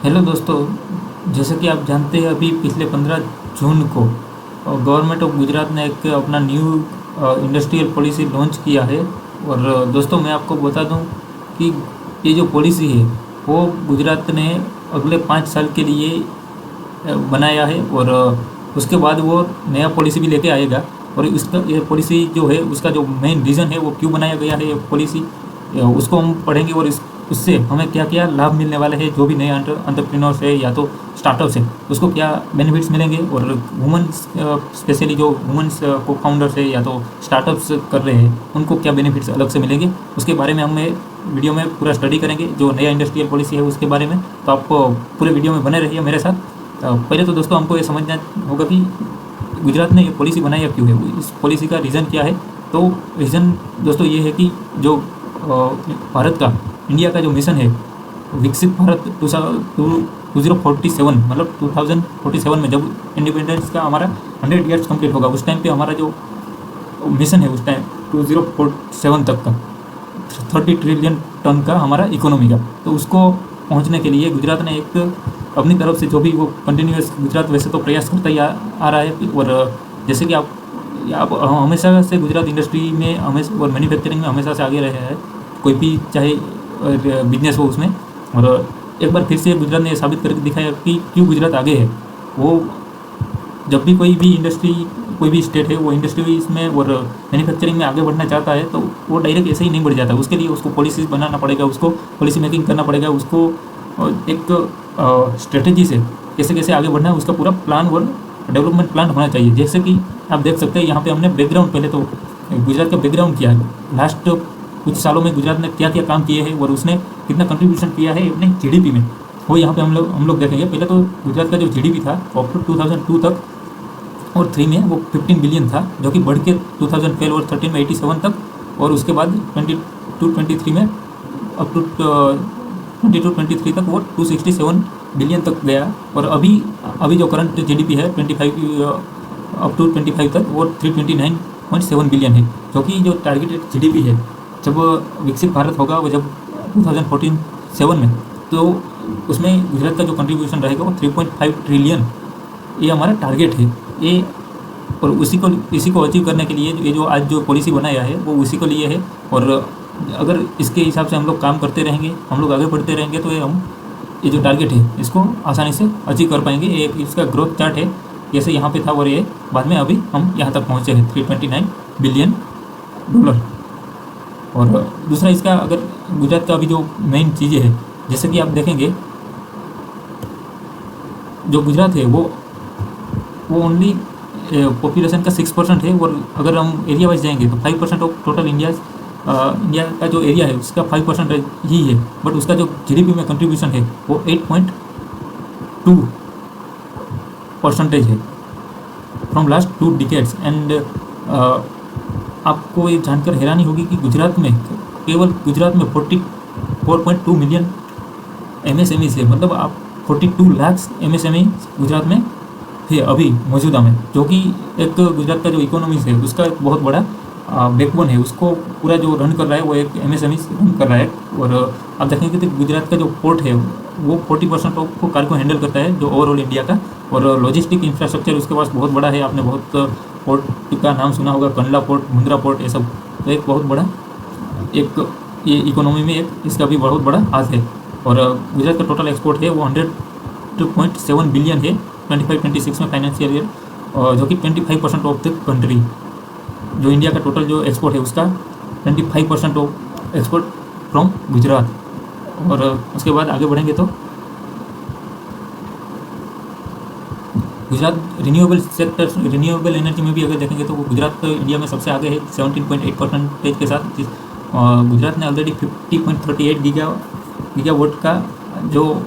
Hello दोस्तों। जैसे कि आप जानते हैं, अभी पिछले 15 जून को गवर्नमेंट ऑफ गुजरात ने एक अपना न्यू इंडस्ट्रियल पॉलिसी लॉन्च किया है। और दोस्तों, मैं आपको बता दूं कि ये जो पॉलिसी है वो गुजरात ने अगले 5 साल के लिए बनाया है। और उसके बाद वो नया पॉलिसी भी लेके आएगा। और इसका ये पॉलिसी जो है, उसका जो मेन रीज़न है वो क्यों बनाया गया है ये पॉलिसी, उसको हम पढ़ेंगे। और इस उससे हमें क्या क्या लाभ मिलने वाले हैं, जो भी नए एंटरप्रेन्योर्स है या तो स्टार्टअप्स है उसको क्या बेनिफिट्स मिलेंगे। और वुमेंस, स्पेशली जो वुमेंस को फाउंडर्स है या तो स्टार्टअप्स कर रहे हैं, उनको क्या बेनिफिट्स अलग से मिलेंगे, उसके बारे में हम वीडियो में पूरा स्टडी करेंगे, जो नया इंडस्ट्रियल पॉलिसी है उसके बारे में। तो आप पूरे वीडियो में बने रहिए मेरे साथ। पहले तो दोस्तों हमको ये समझना होगा कि गुजरात ने ये पॉलिसी बनाई क्यों है, इस पॉलिसी का रीज़न क्या है। तो रीज़न दोस्तों ये है कि जो भारत का, इंडिया का जो मिशन है, विकसित भारत 2047, मतलब 2047 में जब इंडिपेंडेंस का हमारा 100 ईयर्स कंप्लीट होगा, उस टाइम पे हमारा जो मिशन है, उस टाइम 2047 तक का 30 ट्रिलियन टन का हमारा इकोनॉमी का, तो उसको पहुंचने के लिए गुजरात ने एक अपनी तरफ से जो भी वो कंटिन्यूस, गुजरात वैसे तो प्रयास करता ही आ रहा है। और जैसे कि आप हमेशा से गुजरात इंडस्ट्री में हमेशा और मैन्युफैक्चरिंग में हमेशा से आगे रहे हैं, कोई भी चाहे बिजनेस हो उसमें। और एक बार फिर से गुजरात ने ये साबित करके दिखाया कि क्यों गुजरात आगे है। वो जब भी कोई भी इंडस्ट्री, कोई भी स्टेट है, वो इंडस्ट्री इसमें और मैन्युफैक्चरिंग में आगे बढ़ना चाहता है, तो वो डायरेक्ट ऐसे ही नहीं बढ़ जाता। उसके लिए उसको पॉलिसीज़ बनाना पड़ेगा, उसको पॉलिसी मेकिंग करना पड़ेगा, उसको एक स्ट्रेटजी से कैसे कैसे आगे बढ़ना है उसका पूरा प्लान और डेवलपमेंट प्लान होना चाहिए। जैसे कि आप देख सकते हैं यहाँ पे हमने बैकग्राउंड, पहले तो गुजरात का बैकग्राउंड किया है, लास्ट कुछ सालों में गुजरात ने क्या क्या काम किए हैं और उसने कितना कंट्रीब्यूशन किया है अपने जीडीपी में, वो यहाँ पे हम लोग देखेंगे। पहले तो गुजरात का जो जीडीपी था अप टू 2002 तक और 3 में वो 15 बिलियन था, जो कि बढ़ के 2012 और 13 में 87 तक, और उसके बाद 22-23 में अप टू 22-23 तक वो 267 बिलियन तक गया। और अभी जो करंट जीडीपी है 25 अप टू 25 तक वो 329.7 बिलियन है, जो कि जो टारगेटेड जीडीपी है जब विकसित भारत होगा, वो जब 2047 में, तो उसमें गुजरात का जो कंट्रीब्यूशन रहेगा वो 3.5 ट्रिलियन, ये हमारा टारगेट है ये। और इसी को अचीव करने के लिए ये जो आज जो पॉलिसी बनाया है वो उसी को लिए है। और अगर इसके हिसाब से हम लोग काम करते रहेंगे, हम लोग आगे बढ़ते रहेंगे, तो ये जो टारगेट है इसको आसानी से अचीव कर पाएंगे। ये इसका ग्रोथ चार्ट है, जैसे यहाँ पे था और ये बाद में अभी हम यहाँ तक पहुँचे हैं 329 बिलियन डॉलर। और दूसरा इसका, अगर गुजरात का अभी जो मेन चीज़ें है, जैसे कि आप देखेंगे जो गुजरात है वो ओनली पॉपुलेशन का 6% है। और अगर हम एरिया वाइज जाएंगे तो 5% ऑफ टोटल इंडिया का जो एरिया है उसका 5% ही है। बट उसका जो जीडीपी में कंट्रीब्यूशन है वो 8.2% है फ्रॉम लास्ट 2 डिकेड्स। एंड आपको ये जानकर हैरानी होगी कि केवल गुजरात में 44.2 मिलियन MSMEs है, मतलब आप 42 लाख MSME गुजरात में है अभी मौजूदा में, जो कि एक गुजरात का जो इकोनॉमी है उसका एक बहुत बड़ा बैकबोन है। उसको पूरा जो रन कर रहा है वो एक MSME रन कर रहा है। और आप देखेंगे तो गुजरात का जो पोर्ट है वो 40% ऑफ कार्गो को हैंडल करता है, जो ओवरऑल इंडिया का। और लॉजिस्टिक इंफ्रास्ट्रक्चर उसके पास बहुत बड़ा है। आपने बहुत पोर्ट का नाम सुना होगा, कंडला पोर्ट, मुंद्रा पोर्ट, ये सब। तो एक बहुत बड़ा ये इकोनॉमी में एक इसका भी बहुत बड़ा हाथ है। और गुजरात का टोटल एक्सपोर्ट है वो 102.7 बिलियन है 25-26 में फाइनेंशियल ईयर, जो कि 25% ऑफ द कंट्री, जो इंडिया का टोटल जो एक्सपोर्ट है उसका 25% ऑफ एक्सपोर्ट फ्रॉम गुजरात। और उसके बाद आगे बढ़ेंगे तो Gujarat renewable sector, renewable energy में भी अगर देखेंगे तो वो गुजरात इंडिया में सबसे आगे है 17.8% के साथ। गुजरात ने ऑलरेडी 50.38 गीगावाट का जो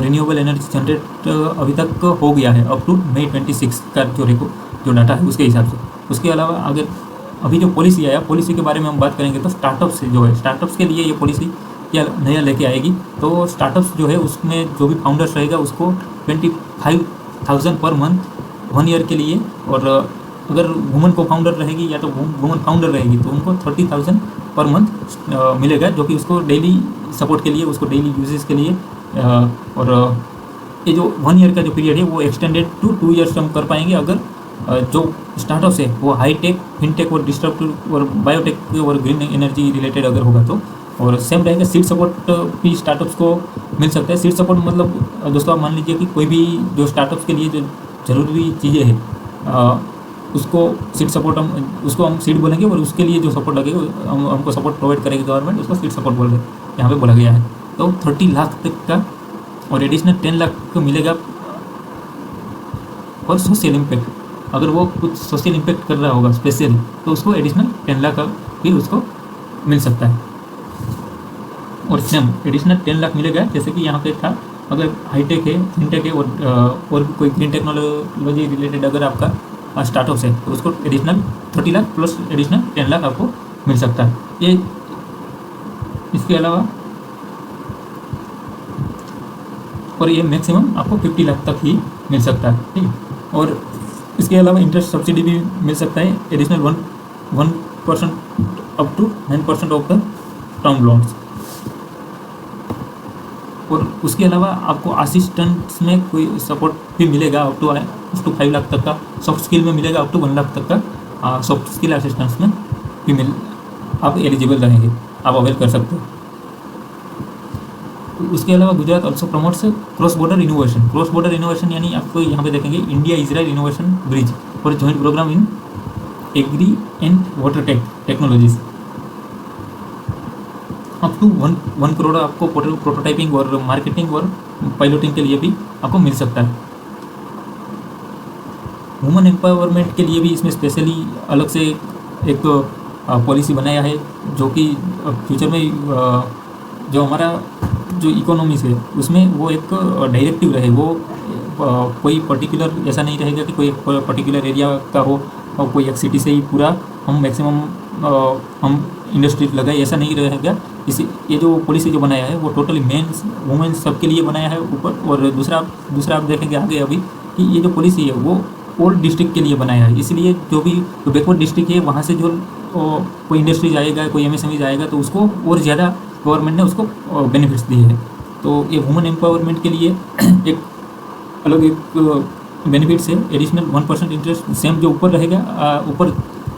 रिन्यूएबल एनर्जी जनरेट अभी तक हो गया है अप टू मई 26 का जो डाटा है उसके हिसाब से। उसके अलावा अगर अभी जो पॉलिसी आया, पॉलिसी के बारे में हम बात करेंगे तो स्टार्टअप्स जो है, स्टार्टअप्स के लिए ये पॉलिसी क्या नया लेके आएगी। तो स्टार्टअप्स जो है उसमें जो भी फाउंडर्स रहेगा उसको 25,000 पर मंथ 1 ईयर के लिए। और अगर वुमन को फाउंडर रहेगी या तो वुमन फाउंडर रहेगी तो उनको 30,000 पर मंथ मिलेगा, जो कि उसको डेली सपोर्ट के लिए, उसको डेली यूजेस के लिए और ये जो 1 ईयर का जो पीरियड है वो एक्सटेंडेड टू 2 ईयर्स हम कर पाएंगे अगर जो स्टार्टअप्स है वो हाईटेक, फिनटेक और डिस्ट्रप्टिव और बायोटेक और ग्रीन एनर्जी रिलेटेड अगर होगा तो। और सेम रहेगा सीड सपोर्ट भी स्टार्टअप्स को मिल सकता है। सीड सपोर्ट मतलब दोस्तों आप मान लीजिए कि कोई भी जो स्टार्टअप्स के लिए जो ज़रूरी चीज़ें हैं उसको सीड सपोर्ट उसको हम सीड बोलेंगे और उसके लिए जो सपोर्ट लगेगा हमको सपोर्ट प्रोवाइड करेगी गवर्नमेंट, उसको सीड सपोर्ट बोल रहे यहाँ पे बोला गया है। तो 30 लाख तक का और एडिशनल 10 लाख को मिलेगा और सोशल इम्पैक्ट, अगर वो कुछ सोशल इम्पैक्ट कर रहा होगा स्पेशली तो उसको एडिशनल 10 लाख का भी उसको मिल सकता है। और सेम एडिशनल 10 लाख मिलेगा जैसे कि यहाँ पे था, अगर हाईटेक है, फिनटेक है और कोई ग्रीन टेक्नोलॉजी रिलेटेड अगर आपका स्टार्टअप्स है तो उसको additional 30 lakh plus additional 10 lakh आपको मिल सकता है। ये इसके अलावा और ये मैक्सिमम आपको 50 लाख तक ही मिल सकता है, ठीक है। और इसके अलावा इंटरेस्ट सब्सिडी भी मिल सकता है additional 1% up to 9% of the term loans. और उसके अलावा आपको असिस्टेंट्स में कोई सपोर्ट भी मिलेगा अप टू 5 लाख तक का, सॉफ्ट स्किल में मिलेगा अप टू 1 लाख तक का सॉफ्ट स्किल असिस्टेंट्स में भी आप एलिजिबल रहेंगे, आप अवेल कर सकते हो। उसके अलावा Gujarat also promotes cross border innovation. Cross border innovation यानी आपको यहाँ पे देखेंगे इंडिया इजराइल इनोवेशन ब्रिज और joint program in agri and water technologies up to 1 crore आपको प्रोटोटाइपिंग और मार्केटिंग और पायलटिंग के लिए भी आपको मिल सकता है। वुमेन एम्पावरमेंट के लिए भी इसमें स्पेशली अलग से एक पॉलिसी बनाया है जो कि फ्यूचर में जो हमारा जो इकोनॉमीज है उसमें वो एक डायरेक्टिव रहे, वो कोई पर्टिकुलर ऐसा नहीं रहेगा कि कोई पर्टिकुलर एरिया का हो और कोई एक सिटी से ही पूरा हम मैक्सिमम हम इंडस्ट्रीज लगाए, ऐसा नहीं रहेगा। इसी ये जो पॉलिसी जो बनाया है वो टोटली मेंस वुमेन्स सबके लिए बनाया है ऊपर। और दूसरा आप देखेंगे आगे अभी कि ये जो पॉलिसी है वो ऑल डिस्ट्रिक्ट के लिए बनाया है, इसलिए जो भी जो बैकवर्ड डिस्ट्रिक्ट है वहाँ से जो कोई इंडस्ट्रीज आएगा, कोई एमएसएमईज आएगा तो उसको और ज़्यादा गवर्नमेंट ने उसको बेनिफिट्स दिए हैं। तो ये वुमेन एम्पावरमेंट के लिए एक अलग एक बेनिफिट्स है। एडिशनल 1% इंटरेस्ट सेम जो ऊपर रहेगा, ऊपर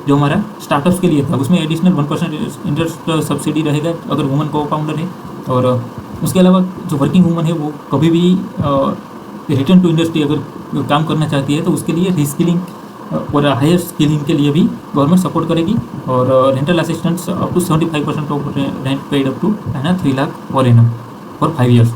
जो हमारा स्टार्टअप्स के लिए था उसमें एडिशनल 1% इंटरेस्ट सब्सिडी रहेगा अगर वुमेन को फाउंडर है। और उसके अलावा जो वर्किंग वुमन है वो कभी भी रिटर्न टू इंडस्ट्री अगर काम करना चाहती है तो उसके लिए रीस्किलिंग और हायर स्किलिंग के लिए भी गवर्नमेंट सपोर्ट करेगी। और rental assistants up to 75% of rent paid up to 3 lakh per annum for 5 years.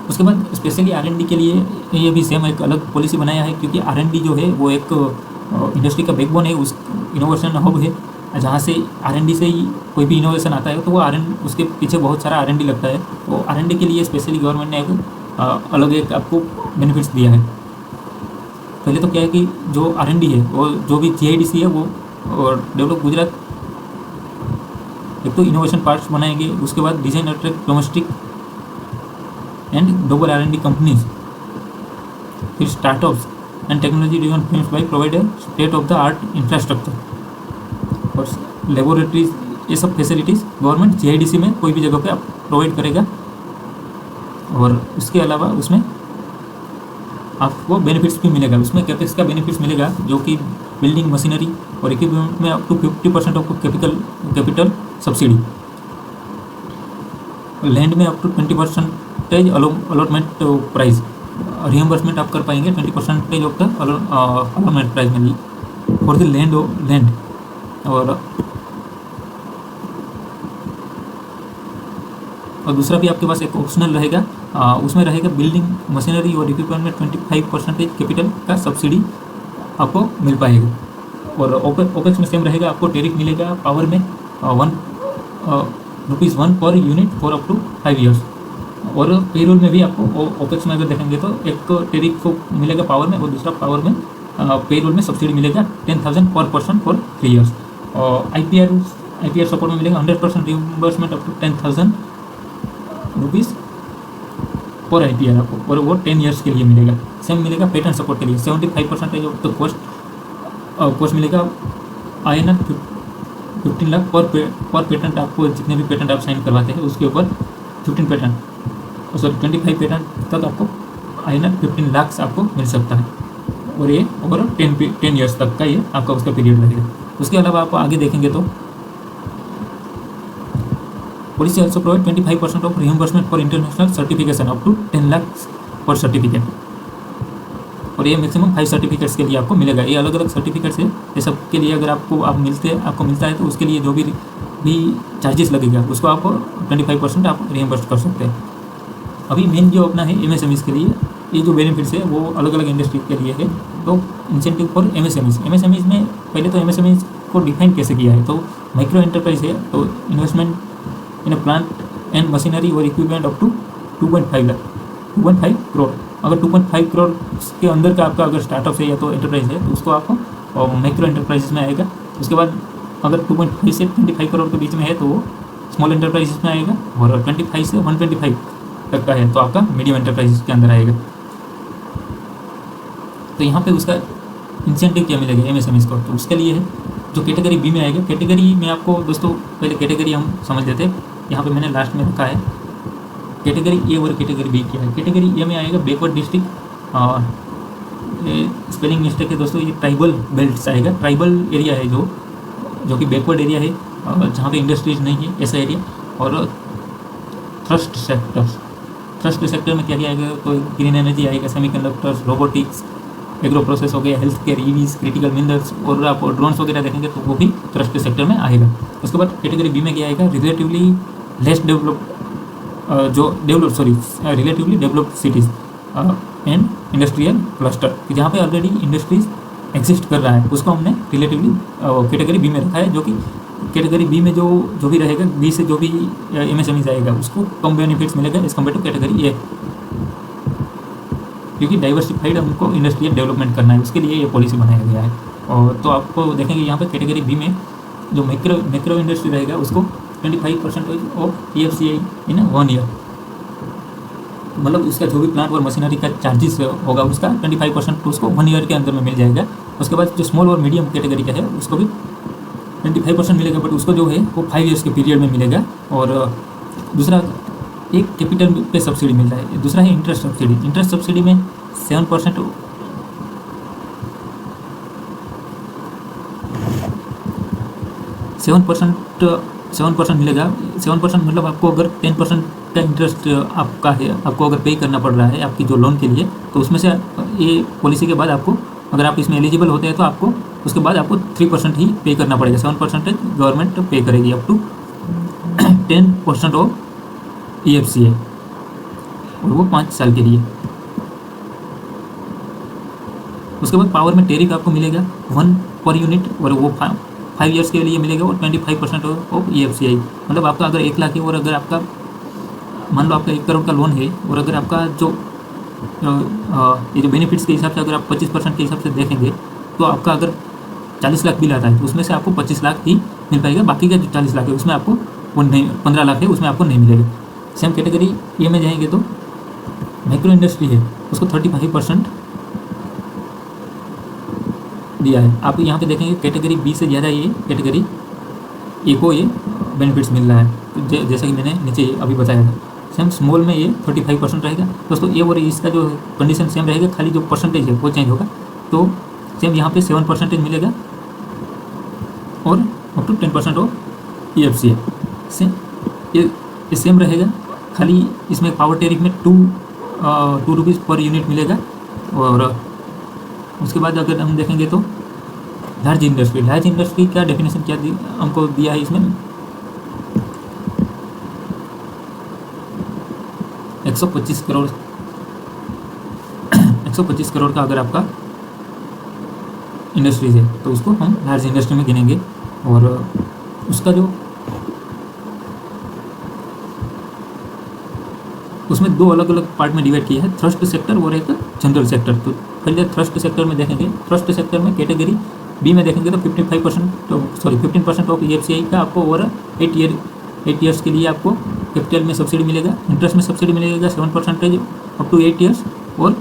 उसके बाद स्पेशली R&D के लिए ये भी सेम एक अलग पॉलिसी बनाया है, क्योंकि R&D जो है वो एक इंडस्ट्री का बैकबोन है, उस इनोवेशन हब है जहाँ से R&D से ही कोई भी इनोवेशन आता है तो वो उसके पीछे बहुत सारा R&D लगता है। तो R&D के लिए स्पेशली गवर्नमेंट ने एक अलग एक आपको बेनिफिट्स दिया है। पहले तो क्या है कि जो R&D है वो जो भी GIDC है वो और डेवलप गुजरात एक तो इनोवेशन पार्क्स बनाएंगे, उसके बाद design attract domestic and global R&D companies, फिर startups and technology driven firms by provide state of the art infrastructure और लेबोरेटरीज, ये सब फैसिलिटीज़ गवर्नमेंट GIDC में कोई भी जगह पे आप प्रोवाइड करेगा। और उसके अलावा उसमें आपको बेनिफिट्स भी मिलेगा, उसमें कैपेक्स का बेनिफिट्स मिलेगा जो कि बिल्डिंग मशीनरी और इक्विपमेंट में up to 50% of capital subsidy, land में up to 20% allotment price reimbursement आप कर पाएंगे 20% ऑफ द अलॉटमेंट प्राइस में फॉर द लैंड। और दूसरा भी आपके पास एक ऑप्शनल रहेगा, उसमें रहेगा बिल्डिंग मशीनरी और इक्विपमेंट में 25% कैपिटल का सब्सिडी आपको मिल पाएगा। और ओपेक्स में सेम रहेगा, आपको टेरिफ मिलेगा पावर में ₹1 per unit for up to 5 years. और पेरोल में भी आपको ओपेक्स में अगर देखेंगे तो एक टेरिफ को मिलेगा पावर में और दूसरा पावर में पेरोल में सब्सिडी मिलेगा 10,000 पर पर्सन फॉर 3 ईयर्स। और IPR सपोर्ट में मिलेगा 100% रिइंबर्समेंट अप टू 10,000 रुपीज़ पर IPR आपको, और वो 10 ईयर्स के लिए मिलेगा। सेम मिलेगा पेटेंट सपोर्ट के लिए 75% ऑफ द कॉस्ट मिलेगा INR 15 लाख पर पेटेंट, आपको जितने भी पेटेंट आप साइन करवाते हैं उसके ऊपर 15 पेटेंट, सॉरी 25 पेटेंट तक आपको INR 15 लाख आपको मिल सकता है, और ये ओवर 10 ईयर्स तक का ये आपका उसका पीरियड रहेगा। उसके अलावा आप आगे देखेंगे तो policy also provide 25% of reimbursement for international certification up to 10 lakh per certificate, और ये मैक्सिमम 5 सर्टिफिकेट्स के लिए आपको मिलेगा। ये अलग अलग सर्टिफिकेट्स है, ये सब के लिए अगर आपको मिलता है तो उसके लिए जो भी चार्जेस लगेगा उसको आप 25% आप रिइंबर्स कर सकते हैं। अभी मेन जो अपना है MSMEs के लिए ये जो बेनिफिट्स है वो अलग अलग इंडस्ट्री के लिए है। तो इंसेंटिव फॉर MSMEs में पहले तो MSMEs को डिफाइन कैसे किया है, तो माइक्रो एंटरप्राइज है, तो investment in a plant and machinery और इक्विपमेंट अप टू 2.5 करोड़। अगर 2.5 करोड़ के अंदर का आपका अगर स्टार्टअप है या तो एंटरप्राइज है तो उसको आप माइक्रो एंटरप्राइजेस में आएगा। उसके बाद अगर 2.5 से 25 करोड़ के बीच में है तो वो स्मॉल एंटरप्राइजेस में आएगा, और 25 से 125 तक का है तो आपका मीडियम एंटरप्राइजेस के अंदर आएगा। तो यहाँ पे उसका इंसेंटिव क्या मिलेगा MSMEs को, तो उसके लिए है जो कैटेगरी बी में आएगा। कैटेगरी में आपको दोस्तों पहले कैटेगरी हम समझ लेते हैं, यहाँ पे मैंने लास्ट में रखा है कैटेगरी ए और कैटेगरी बी क्या है। कैटेगरी ए में आएगा बैकवर्ड डिस्ट्रिक्ट, स्पेलिंग मिस्टेक है दोस्तों, ये ट्राइबल बेल्ट आएगा। ट्राइबल एरिया है जो कि बैकवर्ड एरिया है, जहाँ पे इंडस्ट्रीज नहीं है ऐसा एरिया। और थ्रस्ट सेक्टर में क्या क्या आएगा, तो ग्रीन एनर्जी आएगा, सेमीकंडक्टर्स, रोबोटिक्स, एग्रो प्रोसेस हो गया, health care, EVs, critical minerals, और आप ड्रोन्स वगैरह देखेंगे तो वो भी थ्रस्ट सेक्टर में आएगा। उसके बाद कैटेगरी बी में क्या आएगा, relatively developed cities and industrial cluster, जहाँ पे ऑलरेडी इंडस्ट्रीज एग्जिस्ट कर रहा है उसको हमने रिलेटिवली कैटेगरी बी में रखा है। जो कि कैटेगरी बी में जो भी रहेगा, बी से जो भी MSMEs आएगा उसको कम बेनिफिट्स मिलेगा as compare to category A, क्योंकि डाइवर्सिफाइड हमको इंडस्ट्रियल डेवलपमेंट करना है, उसके लिए ये पॉलिसी बनाया गया है। और तो आपको देखेंगे यहाँ पे कैटेगरी बी में जो मैक्रो इंडस्ट्री रहेगा उसको 25% ऑफ EFCI इन 1 ईयर, मतलब उसका जो भी प्लांट और मशीनरी का चार्जेस होगा उसका 25% उसको 1 ईयर के अंदर में मिल जाएगा। उसके बाद जो स्मॉल और मीडियम कैटेगरी का है उसको भी 25% मिलेगा, बट उसको जो है वो 5 ईयर्स के पीरियड में मिलेगा। और दूसरा एक कैपिटल पे सब्सिडी मिल रहा है, दूसरा है इंटरेस्ट सब्सिडी में 7% मिलेगा। 7% मतलब आपको अगर 10% का इंटरेस्ट आपका है, आपको अगर पे करना पड़ रहा है आपकी जो लोन के लिए, तो उसमें से ये पॉलिसी के बाद आपको, अगर आप इसमें एलिजिबल होते हैं तो आपको उसके बाद आपको 3% ही पे करना पड़ेगा। 7% गवर्नमेंट पे करेगी अप टू 10% ऑफ EFCI, और वो 5 साल के लिए। उसके बाद पावर में टेरिफ आपको मिलेगा 1 पर यूनिट, और वो 5 ईयर्स के लिए मिलेगा, और 25% ऑफ EFCI। मतलब आपका अगर 1 लाख है और अगर आपका मान लो आपका 1 करोड़ का लोन है, और अगर आपका जो ये जो बेनिफिट्स के हिसाब से अगर आप 25% के हिसाब से देखेंगे तो आपका अगर 40 लाख बिल आता है तो उसमें से आपको 25 लाख ही मिल पाएगा, बाकी का जो 40 लाख है उसमें आपको वो नहीं, 15 लाख है उसमें आपको नहीं मिलेगा। सेम कैटेगरी ए में जाएंगे तो माइक्रो इंडस्ट्री है उसको 35% दिया है। आप यहाँ पे देखेंगे कैटेगरी बी से ज़्यादा ये कैटेगरी ए को ये बेनिफिट्स मिल रहा है, तो जैसा कि मैंने नीचे अभी बताया था। सेम स्मॉल में ये 35% रहेगा दोस्तों। ये और इसका जो कंडीशन सेम रहेगा, खाली जो परसेंटेज है वो चेंज होगा। तो सेम यहाँ पे 7% मिलेगा, और अप टू 10% ऑफ EFCI ये सेम रहेगा, खाली इसमें पावर टेरिफ में 2 रुपीज़ पर यूनिट मिलेगा। और उसके बाद अगर हम देखेंगे तो लार्ज इंडस्ट्री का डेफिनेशन क्या हमको दिया है इसमें, 125 करोड़ का अगर आपका इंडस्ट्रीज है तो उसको हम लार्ज इंडस्ट्री में गिनेंगे। और उसका जो उसमें 2 अलग अलग पार्ट में डिवाइड किया है, थ्रस्ट सेक्टर और एक जनरल सेक्टर। तो पहले थ्रस्ट सेक्टर में देखेंगे, थ्रस्ट सेक्टर में कैटेगरी बी में देखेंगे तो 15% ऑफ EFCI का आपको ओवर 8 ईयर्स के लिए आपको कैपिटल में सब्सिडी मिलेगा, इंटरेस्ट में सब्सिडी मिलेगा 7% अप टू 8 ईयर्स, और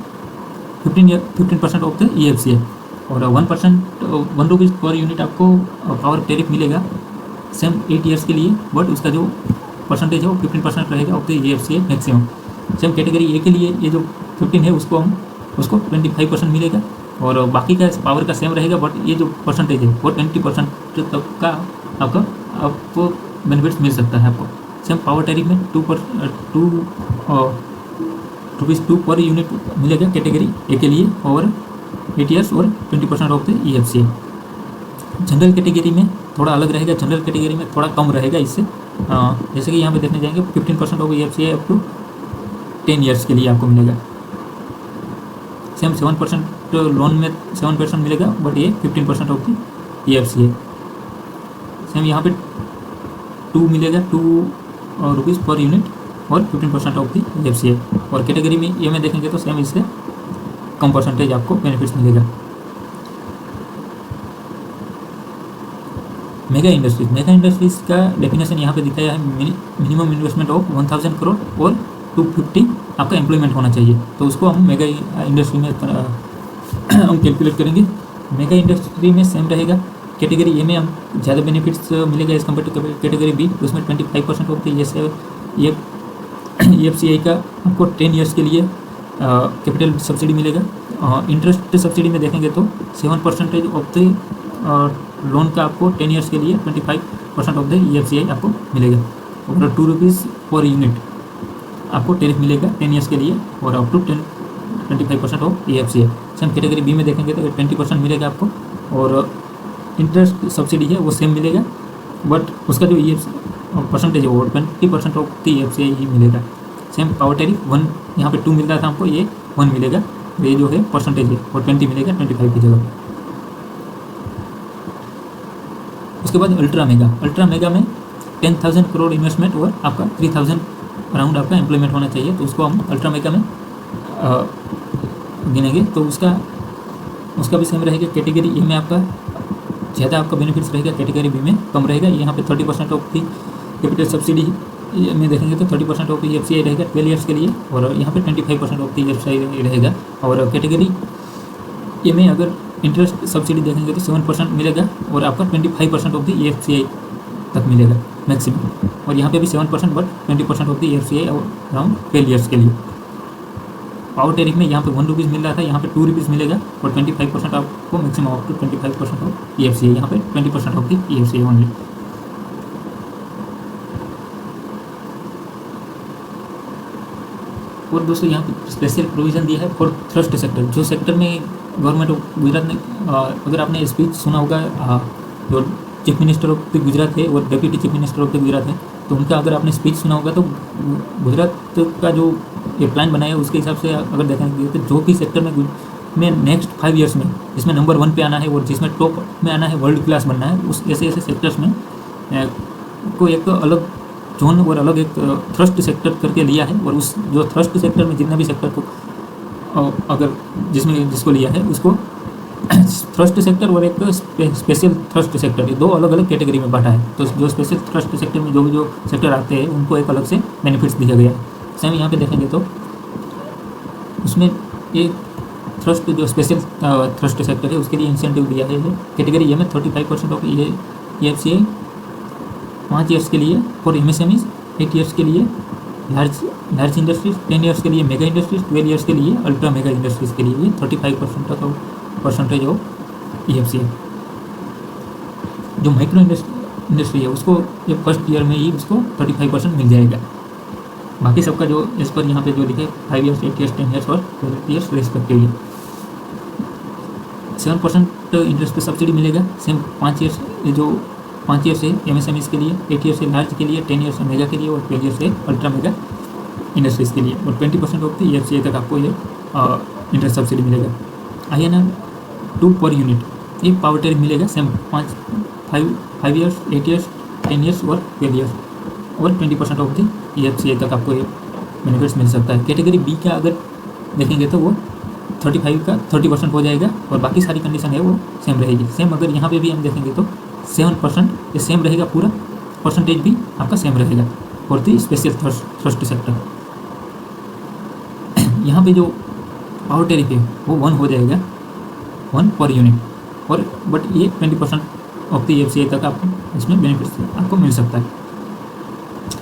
15% ऑफ द EFCI, और 1 रुपीज़ पर यूनिट आपको पावर टेरिफ मिलेगा सेम 8 ईयर्स के लिए। बट उसका जो परसेंटेज है वो 15% रहेगा of the EFCA maximum. Same category A के लिए ये जो 15 है उसको 25% मिलेगा, और बाकी का पावर का सेम रहेगा, बट ये जो परसेंटेज है वो 20% तक का आपको बेनिफिट्स मिल सकता है आपको। सेम पावर टैरिफ में 2 पर यूनिट मिलेगा कैटेगरी ए के लिए, और 8 ईयर्स और 20% of the EFCA। General category में थोड़ा अलग रहेगा, जनरल कैटेगरी में थोड़ा कम रहेगा इससे। जैसे कि यहाँ पे देखने जाएंगे 15% of EFCA up to 10 years के लिए आपको मिलेगा। सेम 7% लोन में 7% मिलेगा, बट ये 15% ऑफ द EFCA। सेम यहाँ पे 2 मिलेगा, 2 रुपीज़ पर यूनिट और 15% ऑफ द EFCA। और कैटेगरी में ये में देखेंगे तो सेम इससे कम परसेंटेज आपको बेनिफिट्स मिलेगा। मेगा इंडस्ट्रीज़ का डेफिनेशन यहाँ पे दिखाया है, मिनिमम इन्वेस्टमेंट ऑफ 1000 करोड़ और 250 आपका एम्प्लॉयमेंट होना चाहिए, तो उसको हम मेगा इंडस्ट्री में हम कैलकुलेट करेंगे। मेगा इंडस्ट्री में सेम रहेगा, कैटेगरी ए में हम ज़्यादा बेनिफिट्स मिलेगा as compare to category B, उसमें 25% ऑफ द EFCA का आपको 10 ईयर्स के लिए कैपिटल सब्सिडी मिलेगा। इंटरेस्ट सब्सिडी में देखेंगे तो 7% ऑफ द लोन का आपको 10 ईयर्स के लिए 25% ऑफ द EFCA आपको मिलेगा, और 2 रुपीज़ पर यूनिट आपको टैरिफ मिलेगा 10 ईयर्स के लिए, और up to 25% of EFCA। Same category B में देखेंगे तो 20% मिलेगा आपको, और इंटरेस्ट सब्सिडी है वो सेम मिलेगा, बट उसका जो परसेंटेज है वो 20% ऑफ द EFCA ही मिलेगा। सेम पावर टैरिफ 1 यहाँ पे 2 मिल रहा था हमको, ये 1 मिलेगा, ये जो है परसेंटेज है और 20 मिलेगा 25 की जगह। उसके बाद अल्ट्रा मेगा में 10,000 करोड़ इन्वेस्टमेंट और आपका 3,000 अराउंड आपका एम्प्लॉयमेंट होना चाहिए, तो उसको हम अल्ट्रा मेगा में गिनेंगे। तो उसका भी सेम रहेगा, कैटेगरी ए में आपका ज़्यादा आपका बेनिफिट्स रहेगा, कैटेगरी बी में कम रहेगा। यहाँ पे 30% ऑफ दी कैपिटल सब्सिडी में देखेंगे तो 30% ऑफ EFCA रहेगा 12 ईयर्स के लिए, और यहाँ पे 25% ऑफ दी EFCA रहेगा। और कैटेगरी ए में अगर इंटरेस्ट सब्सिडी देखेंगे तो 7% मिलेगा, और आपका 25% ऑफ दी EFCA तक मिलेगा मैक्सिमम, और यहाँ पे भी 7% but 20% of the EFCA around 12 years के लिए। पावर टैरिफ में यहाँ पे 1 रुपीज़ मिल रहा था, यहाँ पे 2 रुपीज़ मिलेगा, और 25% आपको maximum up to 25% of EFCA, यहाँ पे 20% ऑफ दी EFCA ओनली। और दोस्तों यहाँ पे स्पेशल प्रोविज़न दिया है फॉर थ्रस्ट सेक्टर, जो सेक्टर में गवर्नमेंट ऑफ गुजरात ने, अगर आपने स्पीच सुना होगा जो chief minister of the Gujarat है और deputy chief minister of the Gujarat है, तो उनका अगर आपने स्पीच सुना होगा तो गुजरात का जो ये प्लान बनाया है उसके हिसाब से अगर देखेंगे तो जो भी सेक्टर में नेक्स्ट 5 ईयर्स में जिसमें नंबर 1 पे आना है और जिसमें टॉप में आना है, वर्ल्ड क्लास बनना है, उस ऐसे सेक्टर्स में को एक अलग जोन और अलग एक थ्रस्ट सेक्टर करके लिया है। और उस जो थ्रस्ट सेक्टर में जितने भी सेक्टर को अगर जिसको लिया है उसको थ्रस्ट सेक्टर और एक स्पेशल थ्रस्ट सेक्टर, ये 2 अलग अलग कैटेगरी में बांटा है। तो जो स्पेशल थ्रस्ट सेक्टर में जो सेक्टर आते हैं उनको एक अलग से बेनिफिट्स दिया गया है। सेम यहाँ पे देखेंगे तो उसमें एक थ्रस्ट जो स्पेशल थ्रस्ट सेक्टर है उसके लिए इंसेंटिव दिया है कैटेगरी ए में 35% ऑफ EFCA 5 ईयर्स के लिए, फॉर MSMEs 8 ईयर्स के लिए, लार्ज इंडस्ट्रीज 10 ईयर्स के लिए, मेगा इंडस्ट्रीज 12 ईयर्स के लिए, अल्ट्रा मेगा इंडस्ट्रीज के लिए 35% तक परसेंटेज ऑफ EFCA। जो माइक्रो इंडस्ट्री है उसको ये फर्स्ट ईयर में ही उसको 35% मिल जाएगा। बाकी सबका जो इस पर यहाँ पे जो लिखे 5 ईयर्स 8 ईयर्स 10 ईयर्स और 12 ईयर्स रेस्पेक्टिवली 7% इंटरेस्ट पे सब्सिडी मिलेगा। सेम 5 ईयर्स जो 5 ईयर्स है MSMEs के लिए, 8 ईयर्स है लार्ज के लिए, 10 ईयर्स है मेगा के लिए, और 12 ईयर्स है अल्ट्रा मेगा इंडस्ट्रीज़ के लिए, और 20% ऑफ द EFCA तक आपको ये इंटरेस्ट सब्सिडी मिलेगा। INR 2 पर यूनिट ये पावर टैरिफ मिलेगा। सेम 5 ईयर्स 8 ईयर्स 10 ईयर्स और 12 ईयर्स, और 20% ऑफ द EFCA तक आपको ये बेनिफिट्स मिल सकता है। कैटेगरी बी का अगर देखेंगे तो वो 35 का 30% हो जाएगा, और बाकी सारी कंडीशन है वो सेम रहेगी। सेम अगर यहाँ पे भी हम देखेंगे तो 7% ये सेम रहेगा, पूरा परसेंटेज भी आपका सेम रहेगा for the special thrust sector. यहाँ पे जो पावर टैरिफ है वो 1 हो जाएगा, 1 पर यूनिट, और बट ये 20% ऑफ द EFCA तक आपको इसमें बेनिफिट्स आपको मिल सकता है।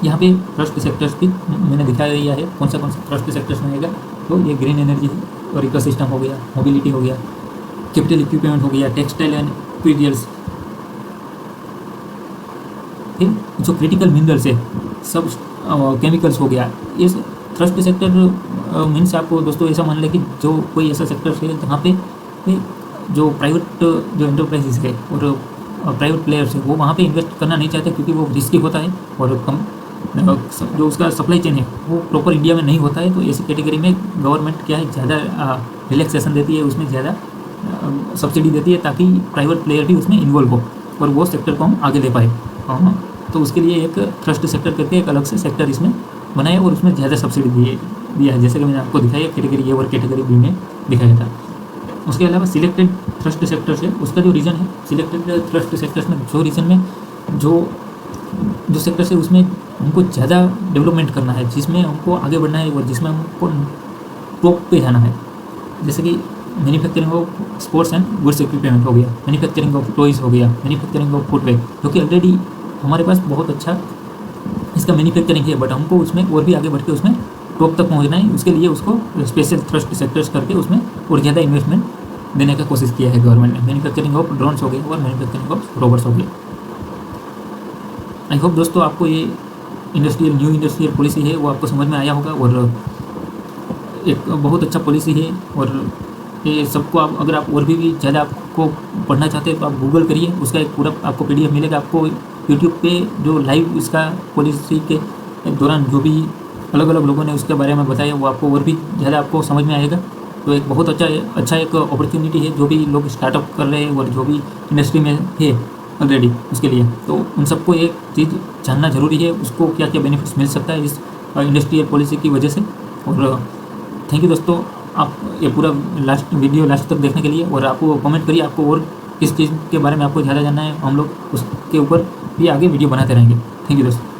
यहाँ पे ट्रस्ट सेक्टर्स भी मैंने दिखाया दिया है कौन सा ट्रस्ट सेक्टर्स में आएगा। तो ये ग्रीन एनर्जी है और इकोसिस्टम हो गया, मोबिलिटी हो गया, कैपिटल इक्विपमेंट हो गया, टेक्सटाइल एंड मटीरियल्स, फिर जो क्रिटिकल मिनरल्स है सब, केमिकल्स हो गया। इस ट्रस्ट सेक्टर मीन्स आपको दोस्तों ऐसा मान लें कि जो कोई ऐसा सेक्टर है जहाँ पे जो प्राइवेट जो एंटरप्राइजेस है और प्राइवेट प्लेयर्स है वो वहाँ पे इन्वेस्ट करना नहीं चाहते क्योंकि वो रिस्की होता है और जो उसका सप्लाई चेन है वो प्रॉपर इंडिया में नहीं होता है। तो ऐसी कैटेगरी में गवर्नमेंट क्या है ज़्यादा रिलैक्सेशन देती है, उसमें ज़्यादा सब्सिडी देती है ताकि प्राइवेट प्लेयर भी उसमें इन्वॉल्व हो और वो सेक्टर को हम आगे ले पाए। तो उसके लिए एक ट्रस्ट सेक्टर करके एक अलग से सेक्टर इसमें बनाया और उसमें ज़्यादा सब्सिडी दिया है, जैसे कि मैंने आपको दिखाया कैटेगरी ए और कैटेगरी बी में दिखाया था। उसके अलावा सिलेक्टेड ट्रस्ट सेक्टर्स है, उसका जो रीज़न है सिलेक्टेड ट्रस्ट सेक्टर्स में जो रीज़न में जो सेक्टर्स है उसमें हमको ज़्यादा डेवलपमेंट करना है, जिसमें हमको आगे बढ़ना है और जिसमें हमको टॉप पे जाना है, जैसे कि manufacturing of sports and goods equipment हो गया, मैन्युफैक्चरिंग ऑफ टॉयज़ हो गया, मैन्युफैक्चरिंग ऑफ फुटवेयर, जो कि ऑलरेडी हमारे पास बहुत अच्छा इसका मैन्युफैक्चरिंग है, बट हमको उसमें और भी आगे बढ़ के उसमें टॉप तक पहुंचना है। उसके लिए उसको स्पेशल ट्रस्ट सेक्टर्स करके उसमें और ज़्यादा इन्वेस्टमेंट देने का कोशिश किया है गवर्नमेंट ने। मैन्युफैक्चरिंग ऑफ ड्रोन्स हो गए और मैन्युफैक्चरिंग ऑफ रोबोट्स हो गए। आई होप दोस्तों आपको ये न्यू इंडस्ट्रियल पॉलिसी है वो आपको समझ में आया होगा और एक बहुत अच्छा पॉलिसी है। और ये सबको आप अगर आप और भी ज़्यादा आपको पढ़ना चाहते हैं तो आप गूगल करिए, उसका एक पूरा आपको PDF मिलेगा। आपको यूट्यूब पे जो लाइव इसका पॉलिसी के दौरान जो भी अलग अलग लोगों ने उसके बारे में बताया वो आपको और भी ज़्यादा आपको समझ में आएगा। तो एक बहुत अच्छा एक अपॉर्चुनिटी है जो भी लोग स्टार्टअप कर रहे हैं और जो भी इंडस्ट्री में है ऑलरेडी उसके लिए। तो उन सबको एक चीज़ जानना ज़रूरी है, उसको क्या क्या बेनिफिट्स मिल सकता है इस इंडस्ट्रियल पॉलिसी की वजह से। और थैंक यू दोस्तों, आप ये पूरा वीडियो लास्ट तक देखने के लिए। और आपको कमेंट करिए आपको और किस चीज़ के बारे में आपको ज़्यादा जानना है, हम लोग उसके ऊपर भी आगे वीडियो बनाते रहेंगे। थैंक यू दोस्तों।